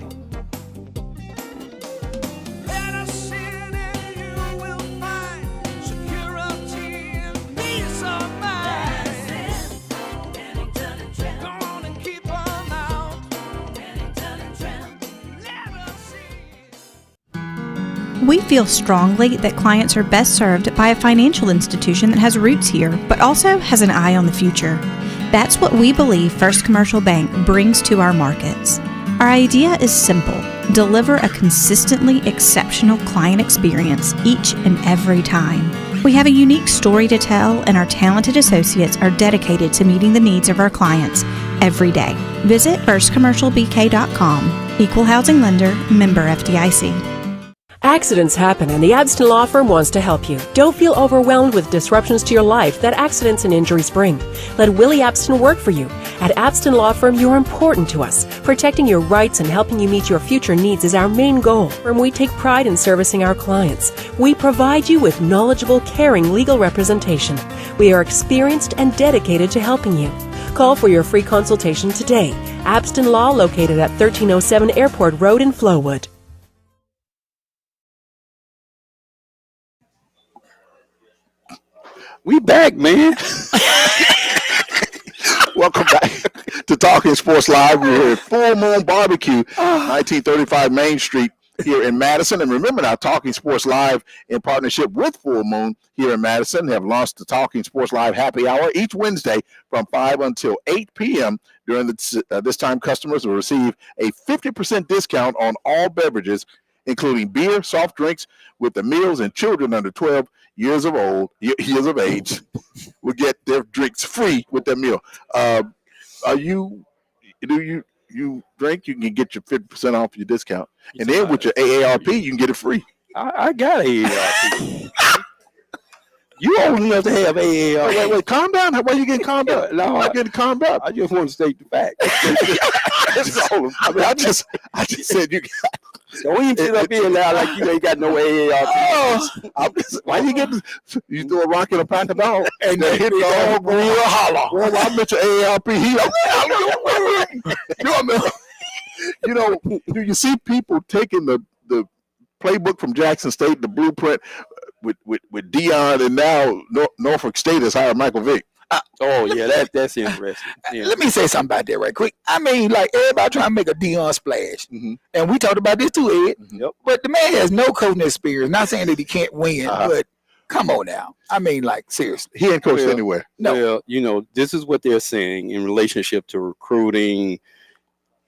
We feel strongly that clients are best served by a financial institution that has roots here, but also has an eye on the future. That's what we believe First Commercial Bank brings to our markets. Our idea is simple: deliver a consistently exceptional client experience each and every time. We have a unique story to tell, and our talented associates are dedicated to meeting the needs of our clients every day. Visit firstcommercialbk.com. Equal housing lender, member FDIC. Accidents happen, and the Abston Law Firm wants to help you. Don't feel overwhelmed with disruptions to your life that accidents and injuries bring. Let Willie Abston work for you. At Abston Law Firm, you're important to us. Protecting your rights and helping you meet your future needs is our main goal. We take pride in servicing our clients. We provide you with knowledgeable, caring legal representation. We are experienced and dedicated to helping you. Call for your free consultation today. Abston Law, located at 1307 Airport Road in Flowood. We back, man. Welcome back to Talking Sports Live. We're here at Full Moon Barbecue, 1935 Main Street here in Madison. And remember now, Talking Sports Live in partnership with Full Moon here in Madison have launched the Talking Sports Live Happy Hour each Wednesday from 5 until 8 p.m. During this time, customers will receive a 50% discount on all beverages, including beer, soft drinks, with the meals, and children under 12 years of age will get their drinks free with their meal. Do you drink? You can get your 50% off your discount, and then with your AARP, you can get it free. I got AARP. You old enough to have AARP. Wait, calm down. Why are you getting calmed up? No, I'm getting calmed up. I just want to state the fact. I just said you. Don't even sit up here now like you ain't got no AARP. Why you get you throw a rock in a pack of dog And they hit the dog real hollow. Well, I mentioned AARP. You know, do you see people taking the playbook from Jackson State, the blueprint with Dion, and now Norfolk State has hired Michael Vick. That's interesting. Yeah. Let me say something about that right quick. I mean, like everybody trying to make a Dion splash, and we talked about this too, Ed. Yep. But the man has no coaching experience. Not saying that he can't win, but come on now. I mean, like seriously, he ain't coached anywhere. No. Well, this is what they're saying in relationship to recruiting.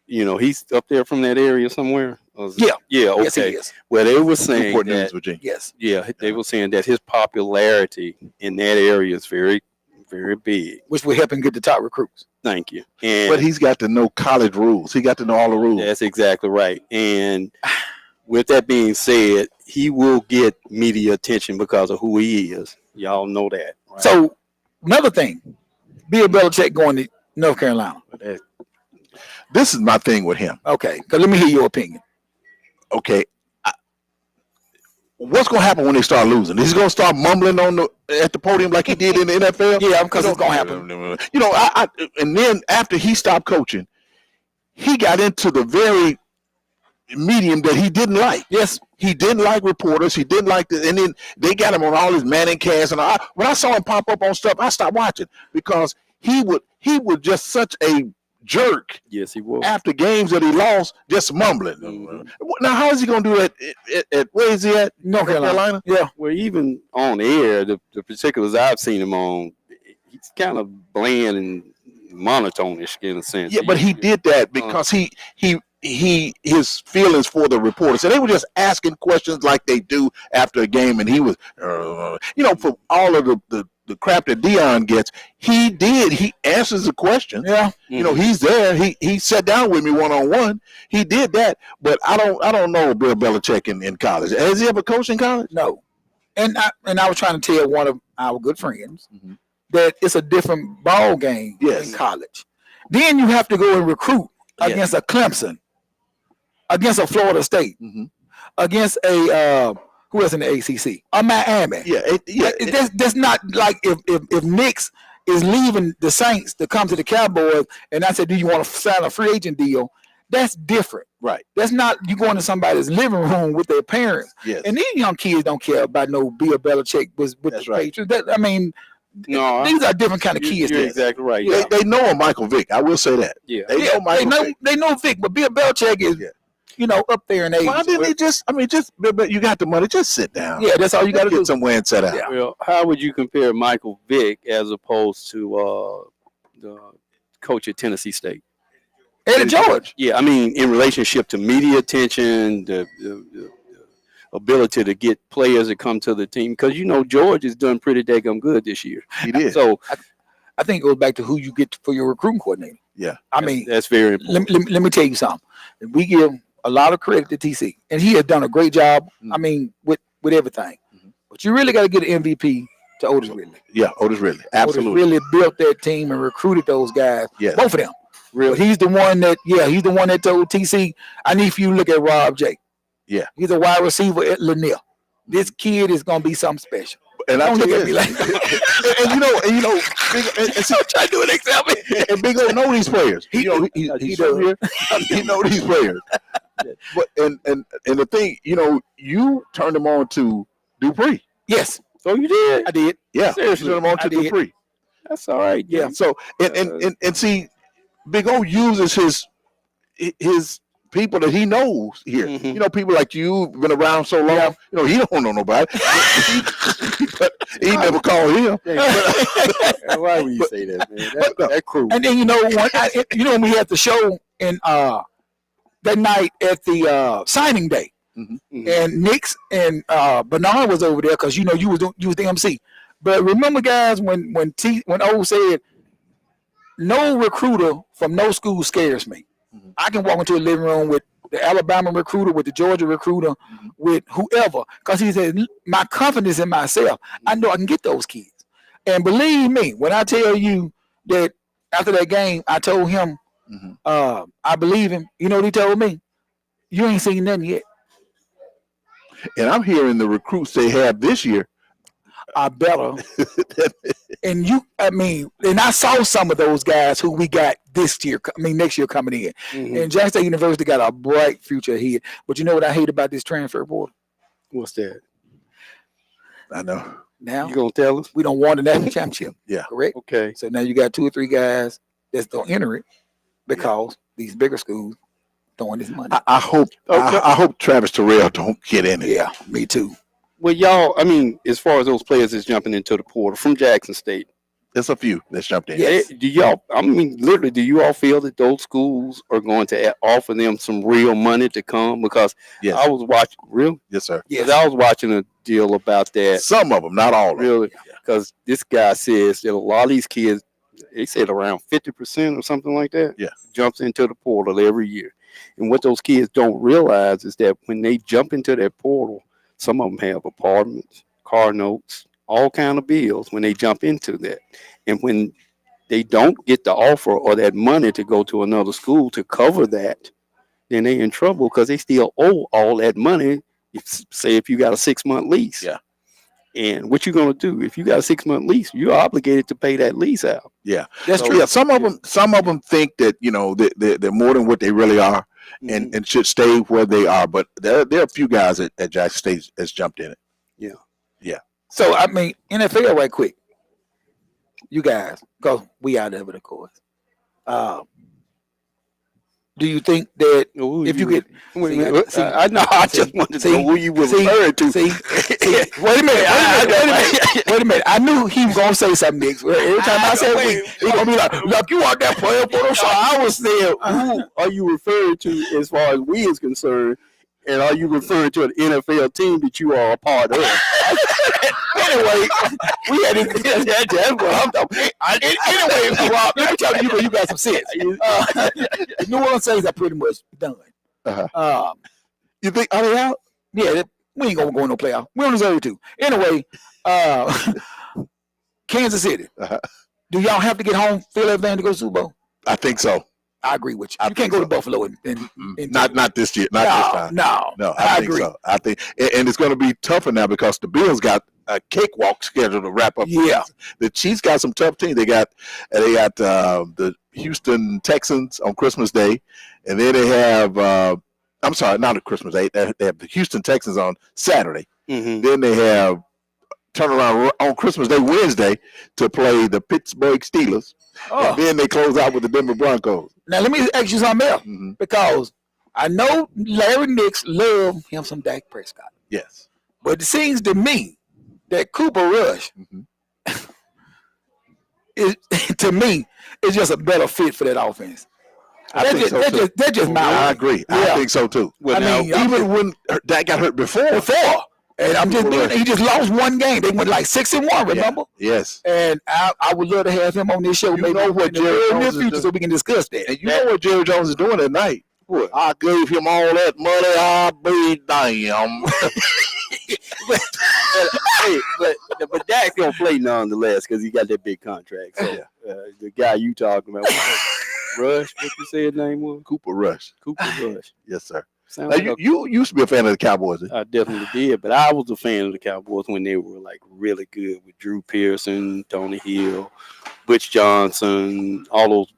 He's up there from that area somewhere. Yeah. Yeah. Okay. Yes, he is. Well, they were saying Newport that. News, Virginia. Yes. Yeah, they were saying that his popularity in that area is very, very big. Which will help him get the top recruits. Thank you. And But he's got to know college rules. He got to know all the rules. that's exactly right. And with that being said, he will get media attention because of who he is. Y'all know that. Right? So another thing, Bill Belichick going to North Carolina. This is my thing with him. Okay, because let me hear your opinion. Okay. What's going to happen when they start losing? He's going to start mumbling at the podium like he did in the NFL? Yeah, because it's going to happen. And then after he stopped coaching, he got into the very medium that he didn't like. Yes. He didn't like reporters. He didn't like and then they got him on all his Manning casts. And when I saw him pop up on stuff, I stopped watching because he was just such a jerk. Yes, he was. After games that he lost, just mumbling. Now, how is he going to do that? Where is he at? North Carolina. Yeah. Well, even on air, the particulars I've seen him on, he's kind of bland and monotone-ish in a sense. Yeah, but he did that because his feelings for the reporters. So they were just asking questions like they do after a game, and he was, for all of the crap that Dion gets, he answers the question. Yeah. He's there. He sat down with me one-on-one. He did that, but I don't know Bill Belichick in college. Has he ever coached in college? No. And I was trying to tell one of our good friends that it's a different ball game in college. Then you have to go and recruit against a Clemson, against a Florida State, against a who else in the ACC? A Miami. That's not like if Knicks is leaving the Saints to come to the Cowboys, and I said, do you want to sign a free agent deal? That's different. Right. That's not you going to somebody's living room with their parents. Yes. And these young kids don't care about no Bill Belichick with the Patriots. These are different kind of kids. You're exactly right. They know a Michael Vick. I will say that. Yeah. They know Vick, but Bill Belichick is up there in age. Why didn't he but you got the money, just sit down. Yeah, that's all you got to do. Get somewhere and sit down. Yeah. Well, how would you compare Michael Vick as opposed to the coach at Tennessee State? Eddie George. Yeah, I mean, in relationship to media attention, the ability to get players to come to the team, because George has done pretty daggum good this year. He did. So I think it goes back to who you get for your recruiting coordinator. Yeah, I mean that's very important. Let me tell you something. We give a lot of credit to TC, and he has done a great job. I mean, with everything. But you really got to get an MVP to Otis Ridley. Yeah, Otis Ridley, absolutely. Otis really built that team and recruited those guys. Yeah, both of them. Really, but he's the one that told TC, I need for you to look at Rob J. Yeah, he's a wide receiver at Lanier. This kid is gonna be something special. And don't look at me like and so try to do an example. And Big O know these players. He know these players. But and the thing, you turned them on to Dupree. Yes. Oh, you did? I did. Yeah. Seriously. You turned them on to Dupree. That's all right. Yeah. So and see, Big O uses his people that he knows here. People like you've been around so long. He don't know nobody. But he never called him. Why would you say that, man? That crew. And then when we had the show in that night at the signing day, and Nix and Bernard was over there because you was the MC. But remember, guys, when O said, no recruiter from no school scares me. I can walk into a living room with the Alabama recruiter, with the Georgia recruiter, with whoever, because he said, my confidence in myself, I know I can get those kids. And believe me, when I tell you that after that game, I told him, I believe him. You know what he told me? You ain't seen nothing yet. And I'm hearing the recruits they have this year are better. And I saw some of those guys who we got next year coming in. And Jackson State University got a bright future ahead. But you know what I hate about this transfer portal? What's that? I know. Now You gonna tell us? we don't want the national championship. Yeah. Correct. Okay. So now you got 2 or 3 guys that's don't enter it because these bigger schools throwing this money. I hope. I hope Travis Terrell don't get in it. Yeah, me too. Well, y'all, I mean, as far as those players that's jumping into the portal from Jackson State, There's a few that's jumped in. Yes. do y'all? I mean, literally, do you all feel that those schools are going to offer them some real money to come? Because Yes. I was watching, real. Yes, sir. Yes. 'Cause I was watching a deal about that. Some of them, not all of them. Really, because this guy says that a lot of these kids, they said around 50% or something like that, Yeah. jumps into the portal every year. And what those kids don't realize is that when they jump into that portal, some of them have apartments, car notes, all kind of bills when they jump into that. And when they don't get the offer or that money to go to another school to cover that, then they in trouble because they still owe all that money. If you got a 6-month lease. Yeah. And what you gonna do if you got a 6-month lease? You're obligated to pay that lease out. Yeah, That's So- true. yeah. Some of them think that they're more than what they really are, and should stay where they are. But there are a few guys at Jackson State that's jumped in it. So I mean, NFL, right quick. You guys, because we out of it, of course. Do you think that Who if you get wait a see, minute, see, I know. I just wanted to know who you were referring to. See, wait a minute. Wait a minute. I knew he was gonna say something next. Every time I said we, he gonna be like, "Look, you out there playing Photoshop." So I was saying, who are you referring to as far as we is concerned, and are you referring to an NFL team that you are a part of? Anyway, we had this. That's what I'm talking. Anyway, Rob, let me tell you, you got some sense. New Orleans Saints are pretty much done. Uh-huh. You think are they out? Yeah, we ain't gonna go no playoff. We don't deserve to. Anyway, Kansas City. Uh-huh. Do y'all have to get home field advantage to go to Super Bowl? I think so. I agree with you. I You can't think go so. to Buffalo and Not this year. Not this time. No, I think agree. so. I think, and it's going to be tougher now because the Bills got a cakewalk schedule to wrap up. Yeah. The Chiefs got some tough teams. They got the Houston Texans on Christmas Day, and then they have I'm sorry, not on Christmas Day. They have the Houston Texans on Saturday. Mm-hmm. Then they have turnaround on Christmas Day Wednesday to play the Pittsburgh Steelers. Oh. And then they close out with the Denver Broncos. Now let me ask you something else, Mhm. because I know Larry Nix love him some Dak Prescott, Yes. but it seems to me that Cooper Rush Mhm. is, to me, is just a better fit for that offense. I think so too. That's just my I way. agree. Yeah. I think so too. Well, I now, mean, Even when Dak got hurt before. And I'm just Cooper Rush. he just lost one game. They went like 6-1, remember? Yeah. Yes. And I would love to have him on this show. You maybe know what in the Jerry very Jones near is future, doing? so we can discuss that. And you know what Jerry Jones is doing at night? what? I gave him all that money. I'll be damn. but Dak's gonna play nonetheless because he got that big contract. So the guy you talking about, Rush, what you say his name was? Cooper Rush. Cooper Rush. Yes, sir. Sounds Now, like you used to be a fan of the Cowboys. I definitely did, but I was a fan of the Cowboys when they were like really good with Drew Pearson, Tony Hill, Butch Johnson, all those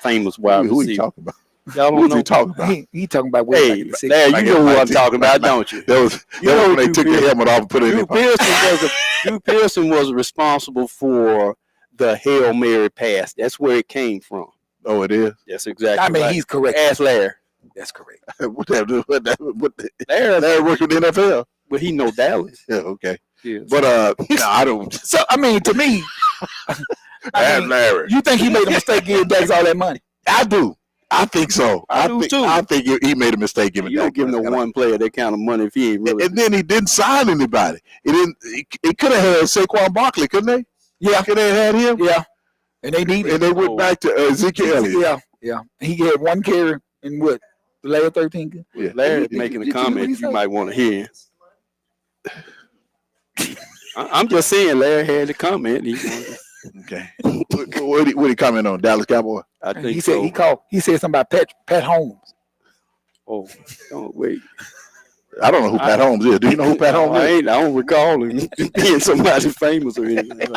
famous wide Who are you receivers. talking about? Y'all Who's don't he know. talking about? He talking about way Hey, back in the 60s. Larry, Like you know in who I'm 19 talking about, like- don't you? That was You that was know when they Drew took the Pearson. helmet off and put it in. Drew Pearson was responsible for the Hail Mary pass. That's where it came from. Oh, it is. That's exactly I mean, right. he's correct. Ask Larry. That's correct. What that? Larry, Larry worked with the NFL. but he know Dallas. Yeah, okay. Yeah. But no, I don't. So I mean, to me, I mean, Larry. you think he made a mistake giving Dak all that money? I do. I think so. I do too. I think he made a mistake giving. You don't Dak give no Prescott. one player that kind of money if he ain't really. And then he didn't sign anybody. He didn't. He could have had Saquon Barkley, couldn't they? Yeah, Could have had him. yeah. And they needed. And they went back to Ezekiel Elliott. Yeah. He had one carry in what the last 13. Yeah. Larry's Did- making did a you hear what comment he you said? might want to hear. I'm just saying, Larry had a comment. Okay. What did he comment on? Dallas Cowboy? He I think said so. he said something about Pat Holmes. Oh, don't wait. I don't know who Pat Holmes is. Do you know who Pat Holmes is? I don't recall him being somebody famous or anything.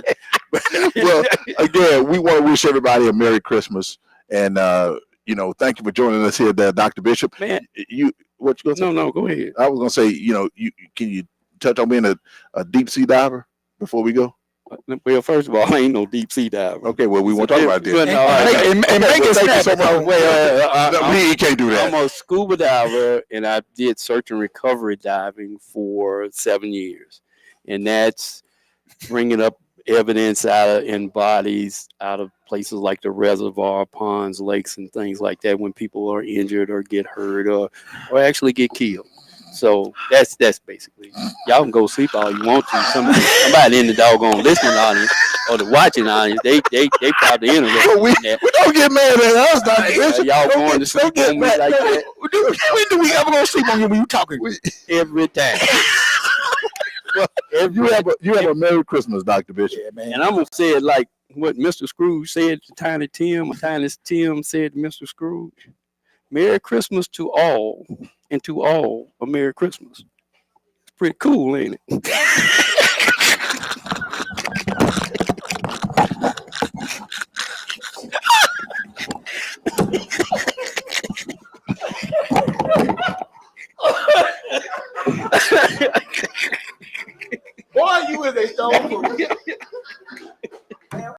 Well, again, we want to wish everybody a Merry Christmas. And, thank you for joining us here, there, Dr. Bishop. Man, What you gonna say? no, go ahead. I was gonna say, can you touch on being a deep sea diver before we go? Well, first of all, I ain't no deep sea diver. Okay, well, we won't talk about this. Well, no, And make it thank you snap, so much. Well, He can't do that. I'm a scuba diver, and I did search and recovery diving for 7 years, and that's bringing up evidence in bodies out of places like the reservoir, ponds, lakes, and things like that when people are injured or get hurt or actually get killed. So that's basically. Y'all can go sleep all you want to. Somebody in the doggone listening audience or the watching audience, they probably interested Well, we in that. don't get mad at us, Dr. Bishop. Y'all Don't going get- to sleep don't get on me mad. like that When do we ever gonna sleep on you when you talking? every time. You have a Merry Christmas, Dr. Bishop. Yeah, man. And I'm gonna say it like what Mr. Scrooge said to Tiny Tim, or Tiny Tim said to Mr. Scrooge. Merry Christmas to all, and to all a Merry Christmas. It's pretty cool, ain't it? Boy, you is a stone fool.